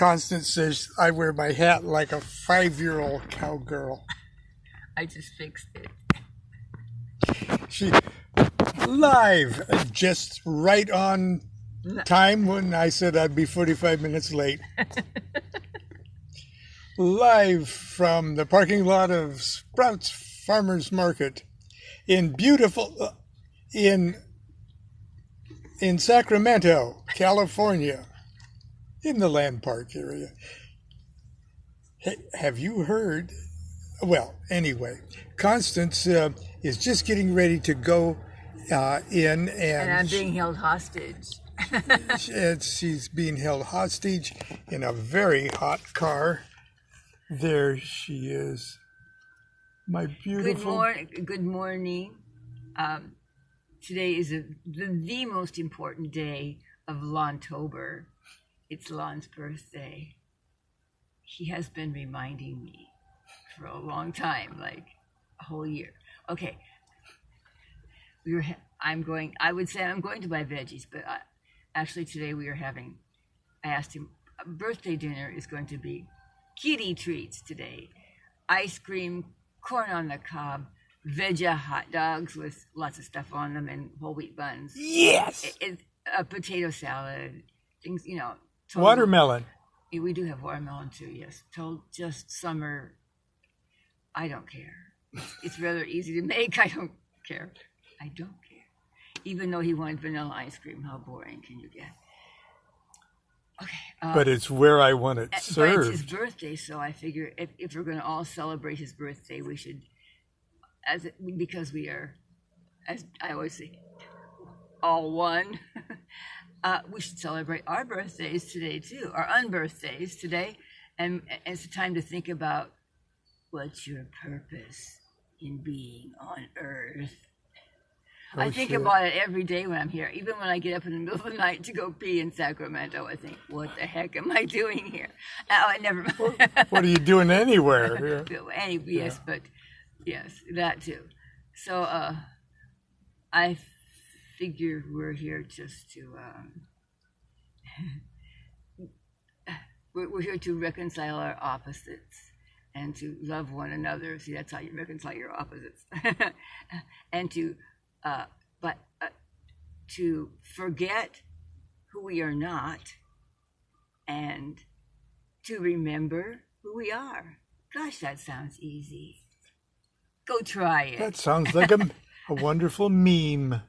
Constance says I wear my hat like a 5-year-old cowgirl. I just fixed it. She live, just right on time when I said I'd be 45 minutes late. Live from the parking lot of Sprouts Farmers Market in beautiful, in Sacramento, California, in the Land Park area. Hey, have you heard? Well, anyway, Constance is just getting ready to go in, and I'm being held hostage. She's being held hostage in a very hot car. There she is, my beautiful. Good morning. Today is the most important day of Lontober. It's Lon's birthday. He has been reminding me for a long time, like a whole year. Okay. I would say I'm going to buy veggies, but actually today I asked him, birthday dinner is going to be kitty treats today. Ice cream, corn on the cob, veggie hot dogs with lots of stuff on them and whole wheat buns. Yes! A potato salad, things, Watermelon. We do have watermelon too, yes. Just summer. I don't care. It's rather easy to make. I don't care. Even though he wanted vanilla ice cream, how boring can you get? Okay. But it's where I want it served. But it's his birthday, so I figure if we're going to all celebrate his birthday, we should, because we are, as I always say, all one. We should celebrate our birthdays today too, our unbirthdays today, and it's a time to think about what's your purpose in being on Earth. I think about it every day when I'm here. Even when I get up in the middle of the night to go pee in Sacramento, I think, what the heck am I doing here? I never. What are you doing anywhere? Yes, but yes, that too. So I figure we're here just to we're here to reconcile our opposites and to love one another. See, that's how you reconcile your opposites, and to forget who we are not and to remember who we are. Gosh, that sounds easy. Go try it. That sounds like a wonderful meme.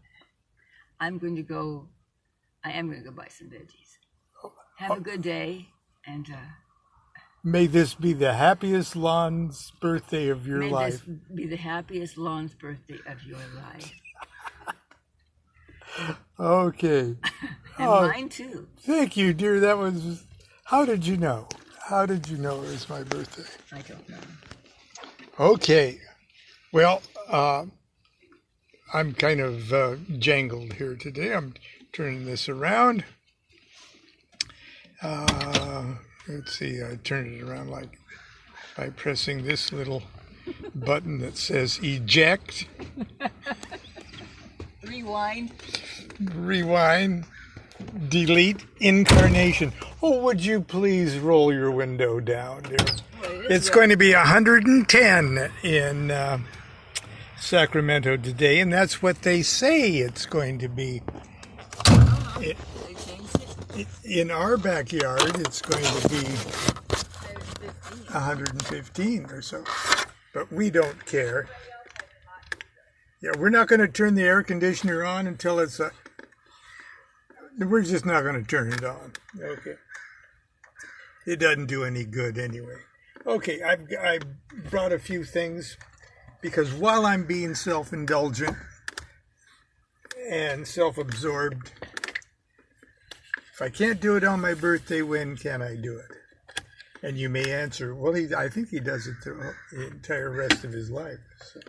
I am going to go buy some veggies. Have a good day, and may this be the happiest Lon's birthday of your life. May this be the happiest Lon's birthday of your life. Okay. And mine too. Thank you, dear. That was. How did you know? How did you know it was my birthday? I don't know. Okay. Well, I'm kind of jangled here today. I'm turning this around. Let's see. I turned it around like by pressing this little button that says eject. Rewind. Delete. Incarnation. Oh, would you please roll your window down, dear? It's going to be 110 in Sacramento today, and that's what they say it's going to be. In our backyard, it's going to be 115 or so, but we don't care. Yeah, we're not going to turn the air conditioner on until it's we're just not going to turn it on. Okay. It doesn't do any good anyway. Okay, I brought a few things because while I'm being self-indulgent and self-absorbed, if I can't do it on my birthday, when can I do it? And you may answer, well, I think he does it the entire rest of his life. So.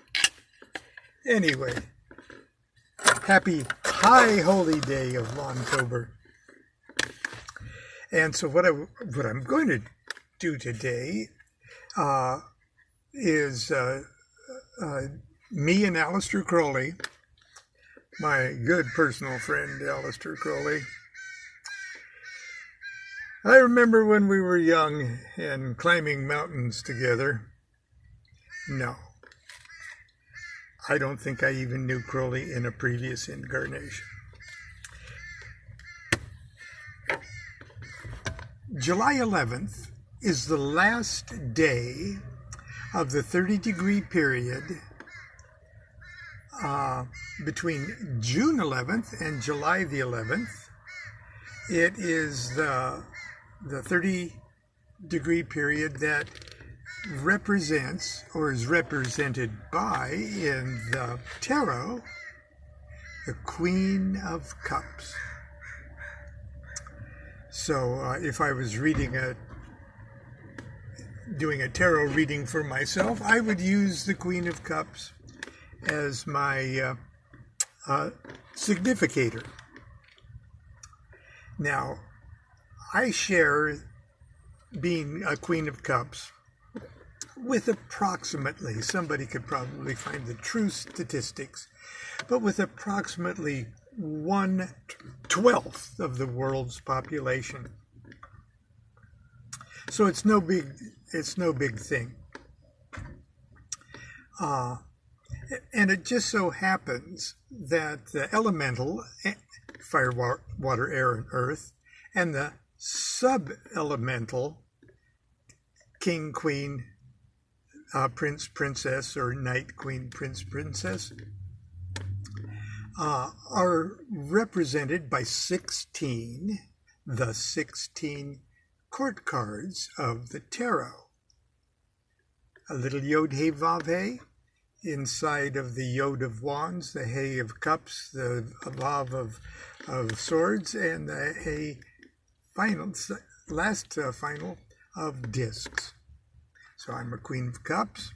Anyway, happy high holy day of Lontober. And so what I'm going to do today is me and Aleister Crowley, my good personal friend Aleister Crowley, I remember when we were young and climbing mountains together. No, I don't think I even knew Crowley in a previous incarnation. July 11th is the last day of the 30-degree period between June 11th and July the 11th. It is the 30-degree period that represents, or is represented by, in the tarot, the Queen of Cups. So if I was doing a tarot reading for myself, I would use the Queen of Cups as my significator. Now, I share being a Queen of Cups with approximately, somebody could probably find the true statistics, but with approximately 1/12 of the world's population. So it's no big thing. And it just so happens that the elemental, fire, water, air, and earth, and the sub-elemental, king, queen, prince, princess, or knight, queen, prince, princess, are represented by the 16 court cards of the tarot. A little Yod He Vav He inside of the Yod of Wands, the He of Cups, the Vav of Swords, and the He last final of Discs. So I'm a Queen of Cups.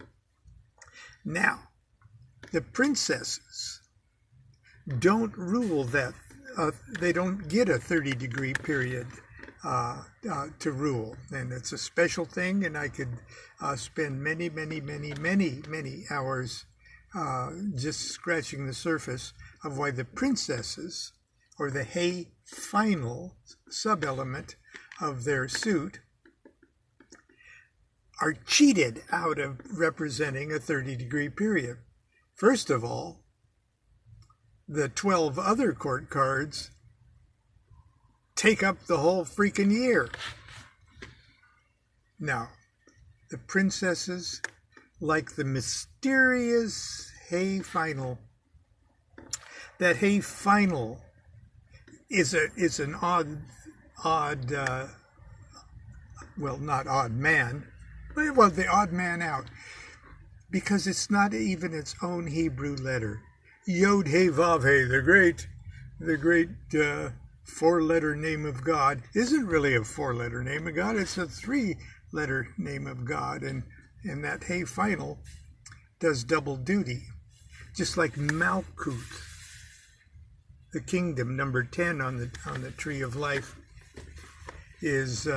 Now, the princesses don't rule that. They don't get a 30-degree period to rule, and it's a special thing, and I could spend many hours just scratching the surface of why the princesses, or the He final sub-element of their suit, are cheated out of representing a 30-degree period. First of all, the 12 other court cards take up the whole freaking year. Now, the princesses, like the mysterious He final, that He final is an odd, well, not odd man, well, the odd man out, because it's not even its own Hebrew letter. Yod He Vav He, the great four-letter name of God, isn't really a four-letter name of God. It's a three-letter name of God, and that He final does double duty, just like Malkut, the kingdom, number 10 on the Tree of Life, is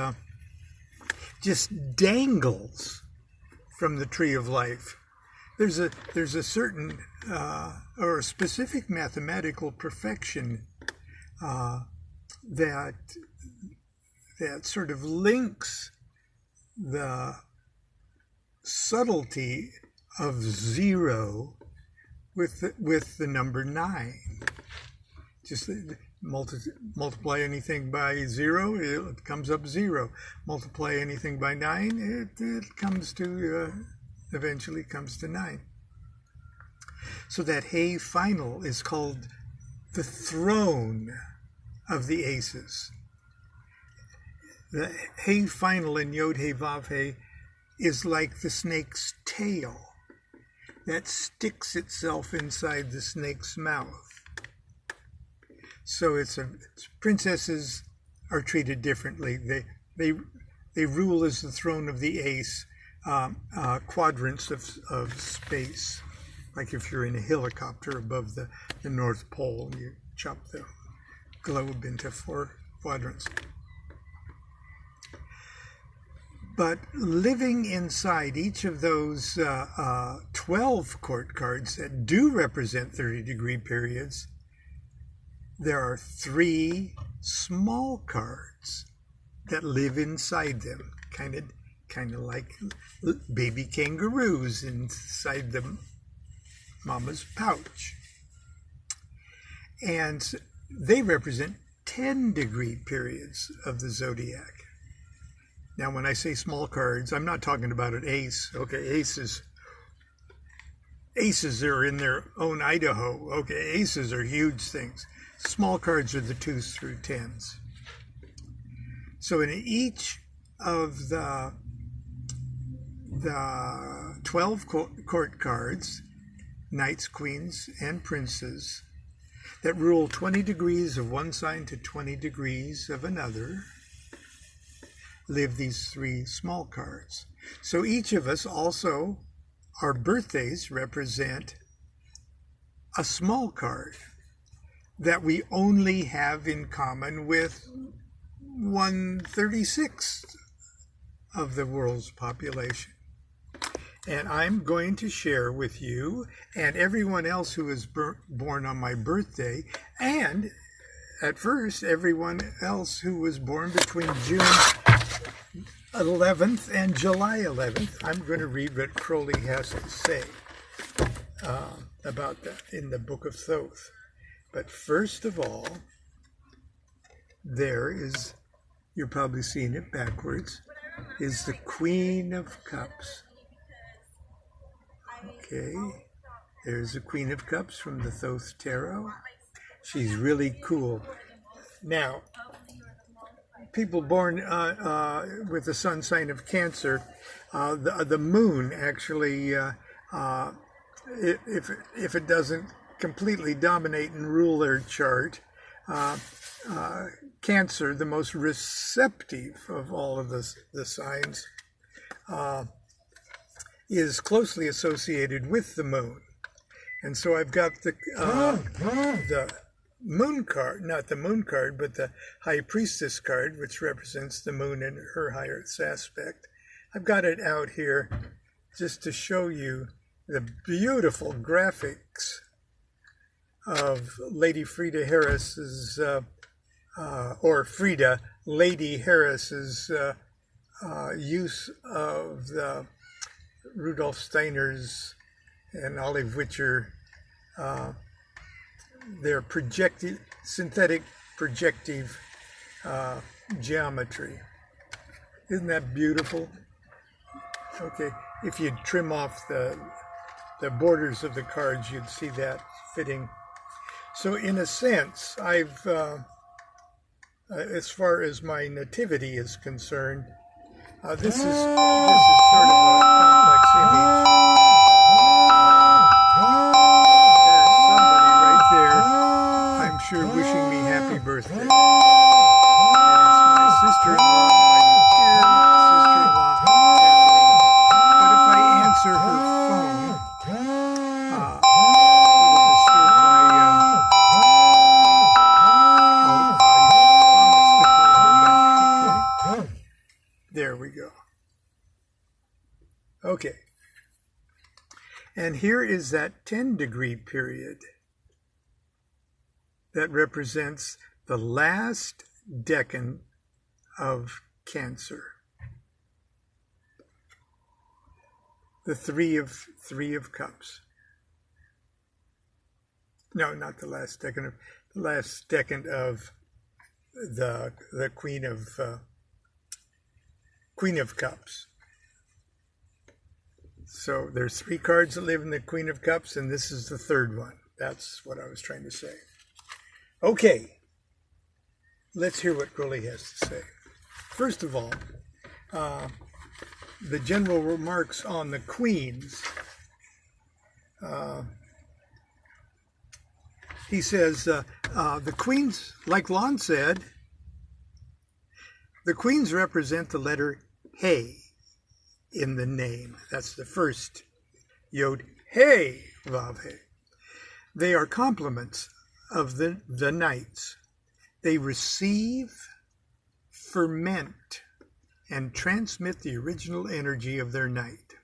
just dangles from the Tree of Life. There's a certain or a specific mathematical perfection that sort of links the subtlety of 0 with the number 9. Just multiply anything by 0, it comes up 0. Multiply anything by 9, it comes to eventually comes to 9. So that He final is called the throne of the aces. The He final in Yod He Vav He is like the snake's tail that sticks itself inside the snake's mouth. So princesses are treated differently. They rule as the throne of the ace, quadrants of space. Like if you're in a helicopter above the North Pole, and you chop the globe into 4 quadrants. But living inside each of those 12 court cards that do represent 30-degree periods, there are 3 small cards that live inside them, kind of like baby kangaroos inside the mama's pouch. And they represent 10-degree periods of the zodiac. Now, when I say small cards, I'm not talking about an ace. Okay, aces are in their own Idaho. Okay, aces are huge things. Small cards are the 2s through 10s. So in each of the 12 court cards, knights, queens, and princes, that rule 20 degrees of one sign to 20 degrees of another, live these 3 small cards. So each of us also, our birthdays represent a small card that we only have in common with 1/36 of the world's population. And I'm going to share with you and everyone else who is born on my birthday, and at first everyone else who was born between June 11th and July 11th. I'm going to read what Crowley has to say about that in the Book of Thoth. But first of all, there is, you're probably seeing it backwards, is the Queen of Cups. Okay, there's the Queen of Cups from the Thoth Tarot. She's really cool. Now, people born with the sun sign of Cancer, the moon actually, if it doesn't completely dominate and rule their chart, Cancer, the most receptive of all of the signs, is closely associated with the moon. And so I've got the moon card, not the moon card, but the High Priestess card, which represents the moon in her highest aspect. I've got it out here just to show you the beautiful graphics of Lady Frida Harris's, or Frida, Lady Harris's use of the Rudolf Steiner's and Olive Witcher, their synthetic projective geometry. Isn't that beautiful? Okay, if you trim off the borders of the cards, you'd see that fitting. So in a sense, I've, as far as my nativity is concerned, this is sort of a complex image. There's somebody right there, I'm sure, wishing me happy birthday. And it's my sister-in-law, my dear sister-in-law, Kathleen. But if I answer her phone, it'll disturb my, I promise to call her back. Okay. There we go. Okay. And here is that 10-degree period that represents the last decan of Cancer. The three of Cups. No, not the last decan of the Queen of Cups. So there's 3 cards that live in the Queen of Cups, and this is the 3rd one. That's what I was trying to say. Okay, let's hear what Crowley has to say. First of all, the general remarks on the queens. He says, the queens, like Lon said, the queens represent the letter He in the name. That's the first Yod He Vav He. They are complements of the knights. They receive, ferment, and transmit the original energy of their knight.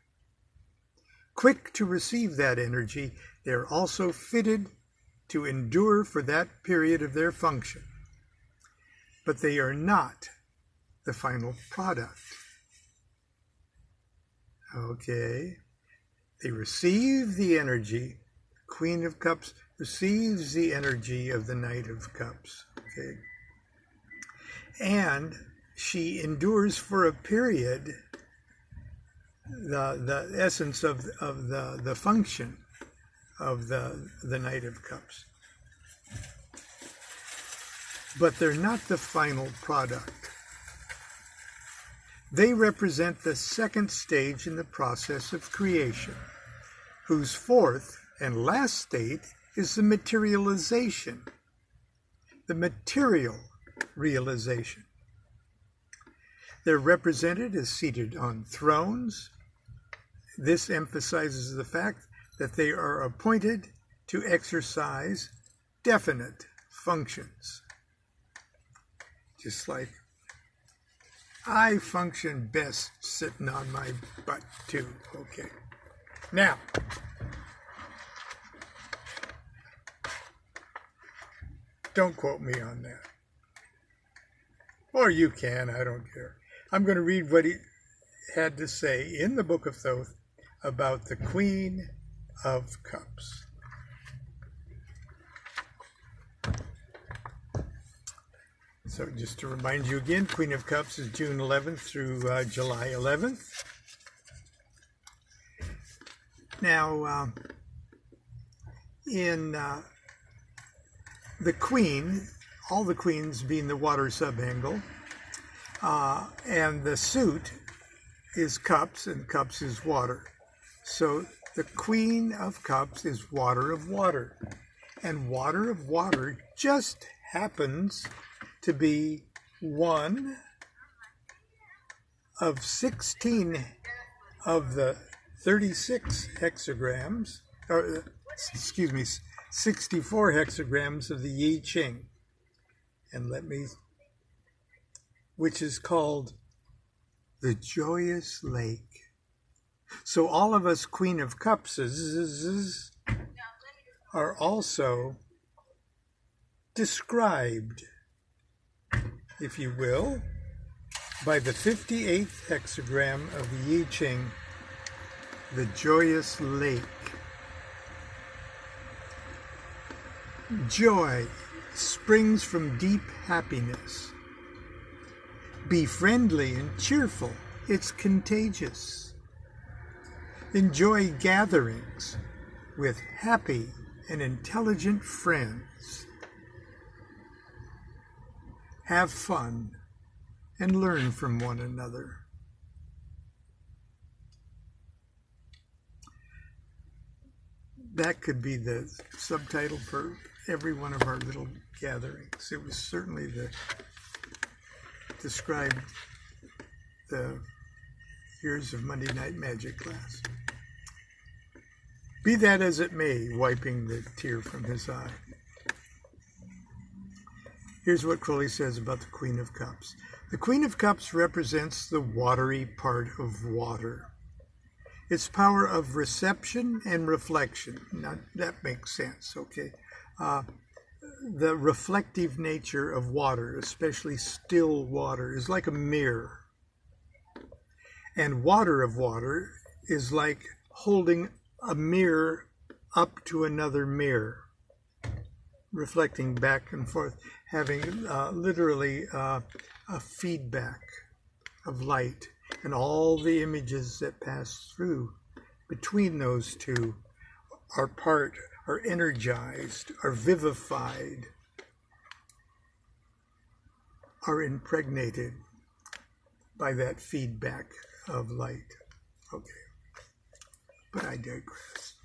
Quick to receive that energy, they are also fitted to endure for that period of their function. But they are not the final product. Okay. They receive the energy. Queen of Cups receives the energy of the Knight of Cups. Okay. And she endures for a period the essence of the function of the Knight of Cups. But they're not the final product. They represent the second stage in the process of creation, whose fourth and last state is the materialization, the material realization. They're represented as seated on thrones. This emphasizes the fact that they are appointed to exercise definite functions. Just like I function best sitting on my butt too. Okay. Now, don't quote me on that. Or you can, I don't care. I'm going to read what he had to say in the Book of Thoth about the Queen of Cups. So just to remind you again, Queen of Cups is June 11th through July 11th. Now, in the Queen, all the queens being the water subangle, and the suit is cups, and cups is water. So the Queen of Cups is water of water. And water of water just happens to be one of 16 of the 36 hexagrams, or excuse me, 64 hexagrams of the Yi Ching. And which is called the Joyous Lake. So all of us Queen of Cups are also described, if you will, by the 58th hexagram of the Yi Ching, the Joyous Lake. Joy springs from deep happiness. Be friendly and cheerful. It's contagious. Enjoy gatherings with happy and intelligent friends. Have fun and learn from one another. That could be the subtitle for every one of our little gatherings. It was certainly described the years of Monday Night Magic class. Be that as it may, wiping the tear from his eye. Here's what Crowley says about the Queen of Cups. The Queen of Cups represents the watery part of water. Its power of reception and reflection. Now, that makes sense, okay? The reflective nature of water, especially still water, is like a mirror. And water of water is like holding a mirror up to another mirror, reflecting back and forth, having literally a feedback of light. And all the images that pass through between those two are energized, are vivified, are impregnated by that feedback of light. Okay, but I digress.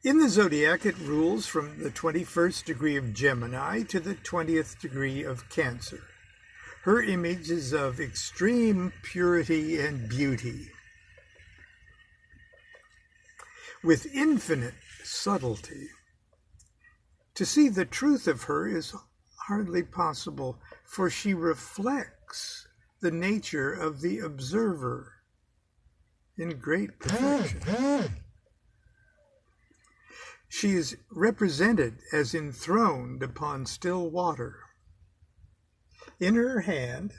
In the zodiac, it rules from the 21st degree of Gemini to the 20th degree of Cancer. Her image is of extreme purity and beauty, with infinite subtlety. To see the truth of her is hardly possible, for she reflects the nature of the observer in great perfection. She is represented as enthroned upon still water, In her hand,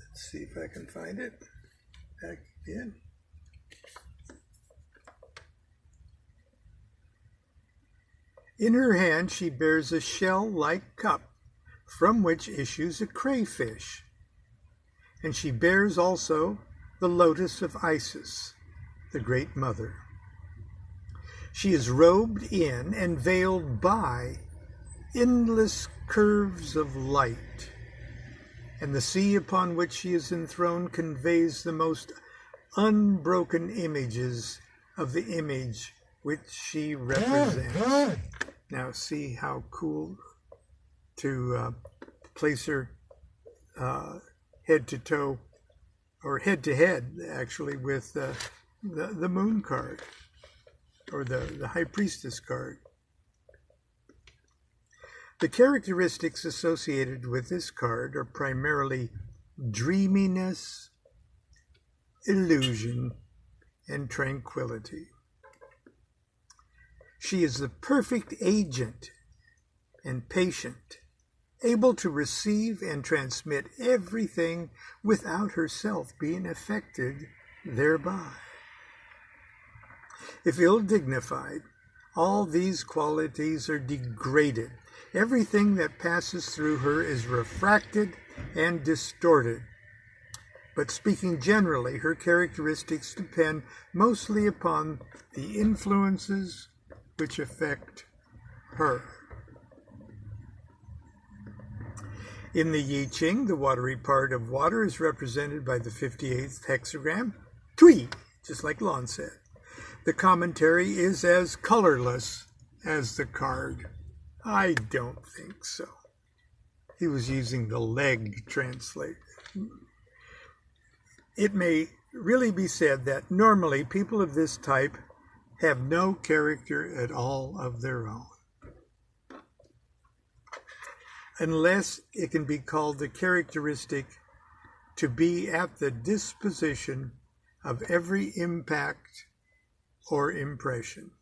let's see if I can find it. Back in. In her hand she bears a shell-like cup, from which issues a crayfish. And she bears also the lotus of Isis, the Great Mother. She is robed in and veiled by endless curves of light, and the sea upon which she is enthroned conveys the most unbroken images of the image which she represents. Now see how cool to place her head to toe, or head to head actually, with the moon card, or the High Priestess card. The characteristics associated with this card are primarily dreaminess, illusion, and tranquility. She is the perfect agent and patient, able to receive and transmit everything without herself being affected thereby. If ill-dignified, all these qualities are degraded. Everything that passes through her is refracted and distorted. But speaking generally, her characteristics depend mostly upon the influences which affect her. In the Yi Ching, the watery part of water is represented by the 58th hexagram, Tui, just like Lon said. The commentary is as colorless as the card. I don't think so. He was using the leg translate. It may really be said that normally people of this type have no character at all of their own, unless it can be called the characteristic to be at the disposition of every impact or impression.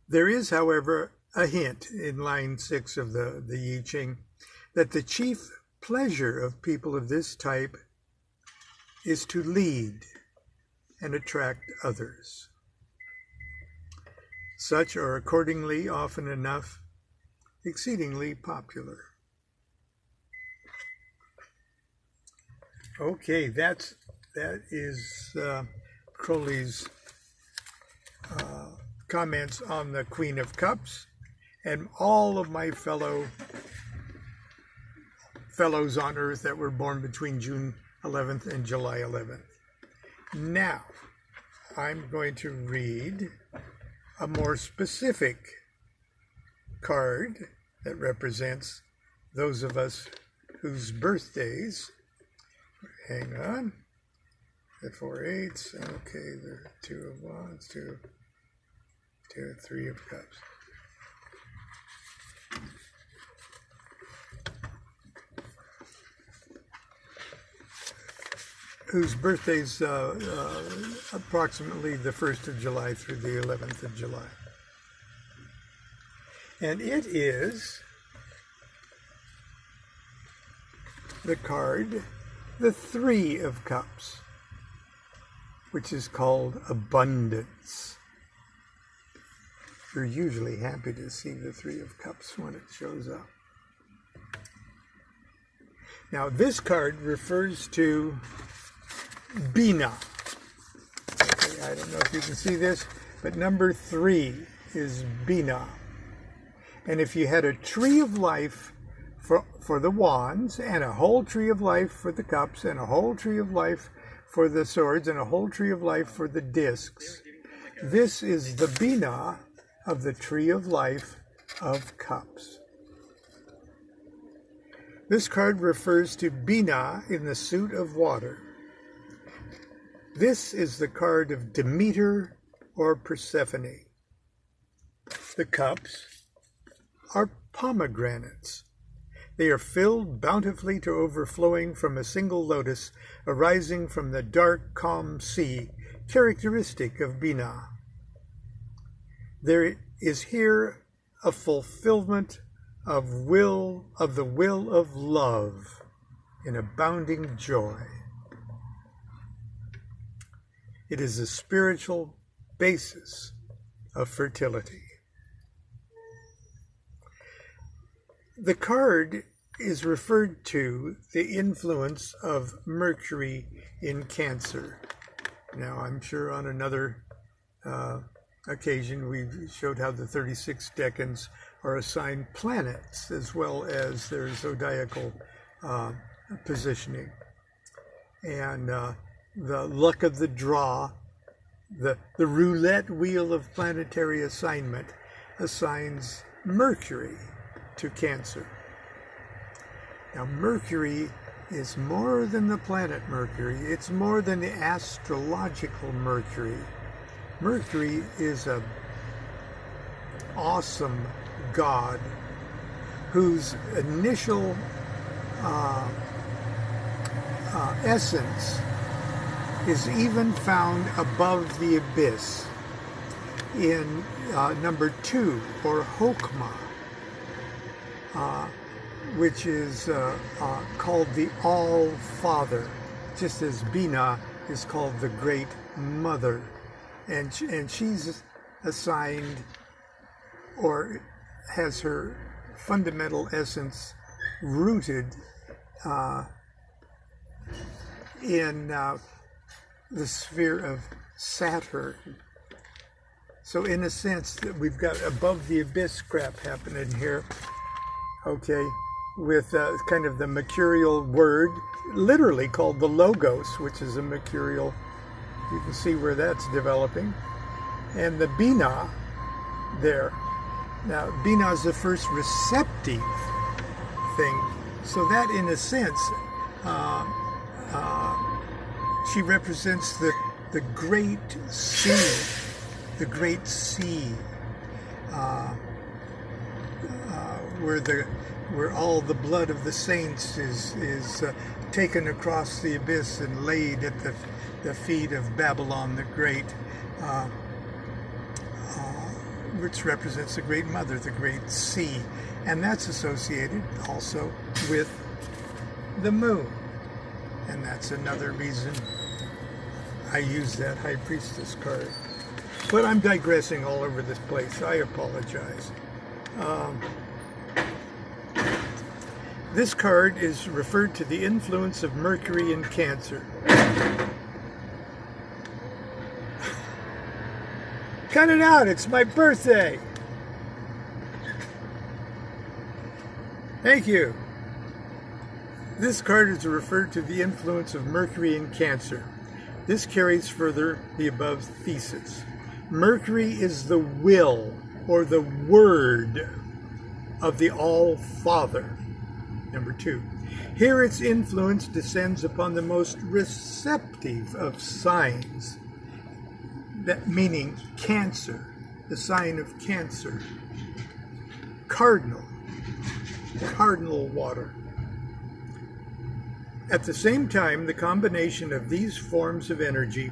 There is, however, a hint in line 6 of the Yi Ching that the chief pleasure of people of this type is to lead and attract others. Such are accordingly often enough exceedingly popular. Okay, that is Crowley's comments on the Queen of Cups, and all of my fellows on Earth that were born between June 11th and July 11th. Now, I'm going to read a more specific card that represents those of us whose birthdays, hang on, the 4 eighths, okay, the 2 of wands, 2, 3 of cups. Whose birthday's approximately the 1st of July through the 11th of July. And it is the card, the 3 of Cups, which is called abundance. You're usually happy to see the 3 of Cups when it shows up. Now, this card refers to Bina. Okay, I don't know if you can see this, but number 3 is Bina. And if you had a tree of life for the wands, and a whole tree of life for the cups, and a whole tree of life for the swords, and a whole tree of life for the discs, this is the Bina of the tree of life of cups. This card refers to Bina in the suit of water. This is the card of Demeter or Persephone. The cups are pomegranates. They are filled bountifully to overflowing from a single lotus arising from the dark, calm sea, characteristic of Bina. There is here a fulfillment of the will of love in abounding joy. It is the spiritual basis of fertility. The card is referred to the influence of Mercury in Cancer. Now, I'm sure on another occasion we showed how the 36 decans are assigned planets as well as their zodiacal positioning. And the luck of the draw, the roulette wheel of planetary assignment assigns Mercury to Cancer. Now, Mercury is more than the planet Mercury. It's more than the astrological Mercury. Mercury is an awesome god whose initial essence is even found above the abyss in number 2, or Hokmah, which is called the All-Father, just as Binah is called the Great Mother. And she's assigned, or has her fundamental essence rooted in the sphere of Saturn. So in a sense, that we've got above the abyss crap happening here, okay, with kind of the mercurial word, literally called the Logos, which is a mercurial, you can see where that's developing, and the Binah there. Now, Binah is the first receptive thing, so that in a sense, she represents the great sea, the great sea, where all the blood of the saints is taken across the abyss and laid at the feet of Babylon the Great, which represents the Great Mother, the Great Sea. And that's associated also with the moon. And that's another reason I use that High Priestess card. But I'm digressing all over this place. I apologize. This card is referred to the influence of Mercury in Cancer. Cut it out, it's my birthday. Thank you. This card is referred to the influence of Mercury in Cancer. This carries further the above thesis. Mercury is the will, or the word, of the All-Father. Number 2. Here its influence descends upon the most receptive of signs, that meaning Cancer, the sign of Cancer, cardinal water. At the same time, the combination of these forms of energy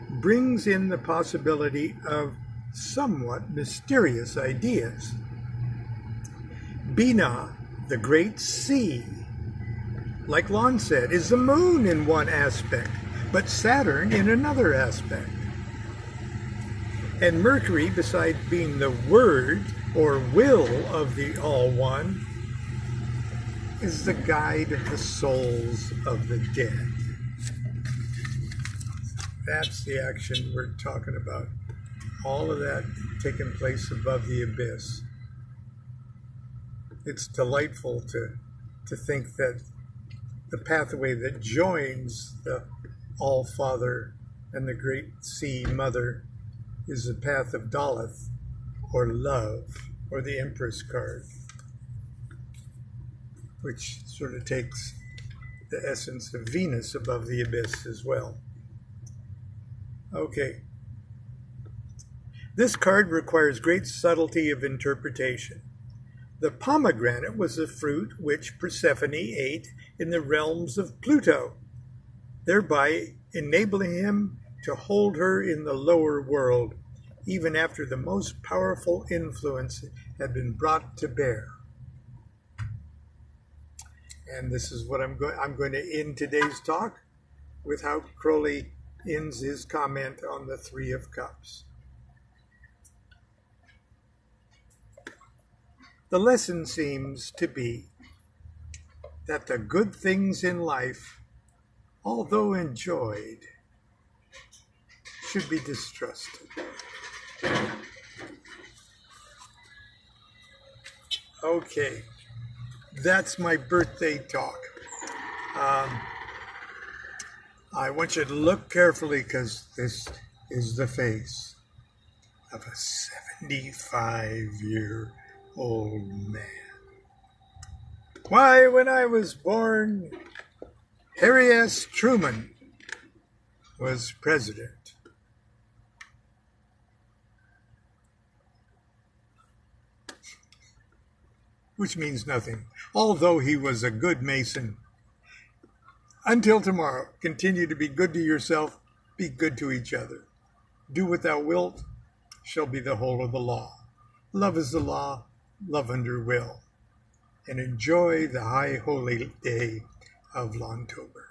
brings in the possibility of somewhat mysterious ideas. Binah, the great sea, like Lon said, is the moon in one aspect, but Saturn in another aspect. And Mercury, besides being the word or will of the All-One, is the guide of the souls of the dead. That's the action we're talking about. All of that taking place above the abyss. It's delightful to think that the pathway that joins the All-Father and the Great Sea Mother is the path of Daleth, or love, or the Empress card, which sort of takes the essence of Venus above the abyss as well. Okay. This card requires great subtlety of interpretation. The pomegranate was the fruit which Persephone ate in the realms of Pluto, thereby enabling him to hold her in the lower world, even after the most powerful influence had been brought to bear. And this is what I'm going to end today's talk with how Crowley ends his comment on the Three of Cups. The lesson seems to be that the good things in life, although enjoyed, should be distrusted. Okay, that's my birthday talk. I want you to look carefully because this is the face of a 75-year-old man. Why, when I was born, Harry S. Truman was president. Which means nothing, although he was a good Mason. Until tomorrow, continue to be good to yourself, be good to each other. Do what thou wilt shall be the whole of the law. Love is the law, love under will. And enjoy the high holy day of Lontober.